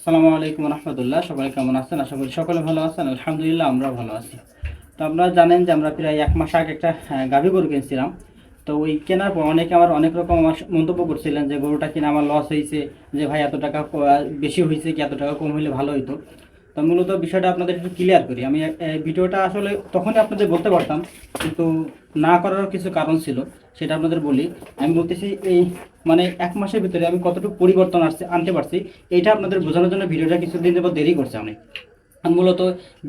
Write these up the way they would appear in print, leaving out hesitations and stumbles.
আসসালামু আলাইকুম রহমতুল্লাহ। সবাই কেমন আছেন? আশা করি সকলে ভালো আছেন। আলহামদুলিল্লাহ আমরা ভালো আছি। তো আপনারা জানেন যে আমরা প্রায় 1 মাস আগে একটা গাভী গরু কিনছিলাম। তো ওই কেনার পর অনেকে আমার অনেক রকম আমার মন্তব্য করছিলেন যে গরুটা কিনে আমার লস হয়েছে, যে ভাই এত টাকা বেশি হয়েছে কি এত টাকা কম হলে ভালো হতো। তো মূলত বিষয়টা আপনাদের একটু ক্লিয়ার করি। আমি ভিডিওটা আসলে তখনই আপনাদের বলতে পারতাম, কিন্তু না করার কিছু কারণ ছিল, সেটা আপনাদের বলি। আমি বলতেছি এই মানে 1 মাসের ভিতরে আমি কতটুকু পরিবর্তন আনতে পারছি, এইটা আপনাদের বোঝানোর জন্য ভিডিওটা কিছুদিন যাবত দেরি করছে অনেক। মূলত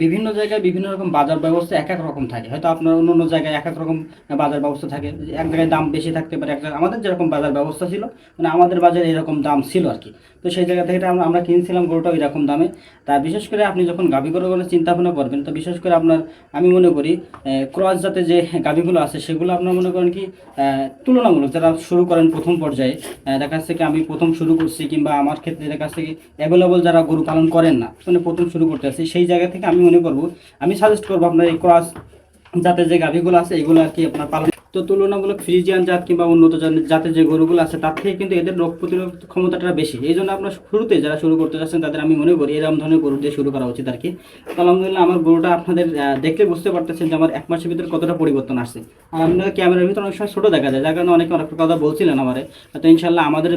বিভিন্ন জায়গায় বিভিন্ন রকম বাজার ব্যবস্থা এক এক রকম থাকে। হয়তো আপনার অন্য অন্য জায়গায় এক এক রকম বাজার ব্যবস্থা থাকে। এক জায়গায় দাম বেশি থাকতে পারে, এক জায়গায় আমাদের যেরকম বাজার ব্যবস্থা ছিল, মানে আমাদের বাজারে এরকম দাম ছিল আর কি। তো সেই জায়গা থেকে আমরা কিনছিলাম গরুটা ওই রকম দামে। তা বিশেষ করে আপনি যখন গাভী গরু করে চিন্তা ভাবনা করবেন, তো বিশেষ করে আপনার আমি মনে করি ক্রস জাতের যে গাভীগুলো আছে সেগুলো আপনার মনে করেন কি তুলনামূলক যারা শুরু করেন প্রথম পর্যায়ে, দেখা যাচ্ছে কি আমি প্রথম শুরু করছি, কিংবা আমার ক্ষেত্রে দেখা যাচ্ছে কি অ্যাভেলেবল যারা গরু পালন করেন না, মানে প্রথম শুরু করতে আসছি, সেই জায়গা থেকে আমি মনে করবো, আমি সাজেস্ট করবো আপনার এই ক্রস জাতের যে গাভীগুলো আছে এগুলো আর কি আপনার পালন। তো তুলনামূলক ফ্রিজিয়ান জাত কিংবা উন্নত জাতের যে গরুগুলো আছে তার থেকে কিন্তু এদের রোগ প্রতিরোধ ক্ষমতাটা বেশি। এই জন্য আপনার শুরুতে যারা শুরু করতে যাচ্ছেন তাদের আমি মনে করি এরকম ধরনের গরু দিয়ে শুরু করা উচিত আর কি। তো আলহামদুলিল্লাহ আমার গরুটা আপনাদের দেখলে বুঝতে পারতেছেন যে আমার 1 মাসের ভিতরে কতটা পরিবর্তন আসছে। আর আপনাদের ক্যামেরার ভিতরে অনেক সময় ছোটো দেখা যায়, যার কারণে অনেকে অনেক কথা বলছিলেন আমারে। তো ইনশাল্লাহ আমাদের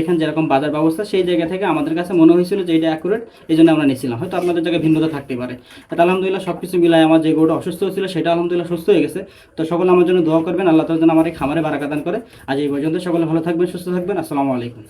এখানে যেরকম বাজার ব্যবস্থা সেই জায়গা থেকে আমাদের কাছে মনে হয়েছিল যে এটা অ্যাকুরেট, এই জন্য আমরা নিয়েছিলাম। হয়তো আপনাদের জায়গায় ভিন্নতা থাকতে পারে। তো আলহামদুলিল্লাহ সব কিছু মিলায় আমার যে গরুটা অসুস্থ হয়েছিল সেটা আলহামদুলিল্লাহ সুস্থ হয়ে গেছে। তো সকলে আমার জন্য দোয়া করবেন, আল্লাহ তাআলা যেন আমার এই খামারে বারাকা দান করে। আজ এই পর্যন্ত, সকলে ভালো থাকবেন, সুস্থ থাকবেন। আসসালামু আলাইকুম।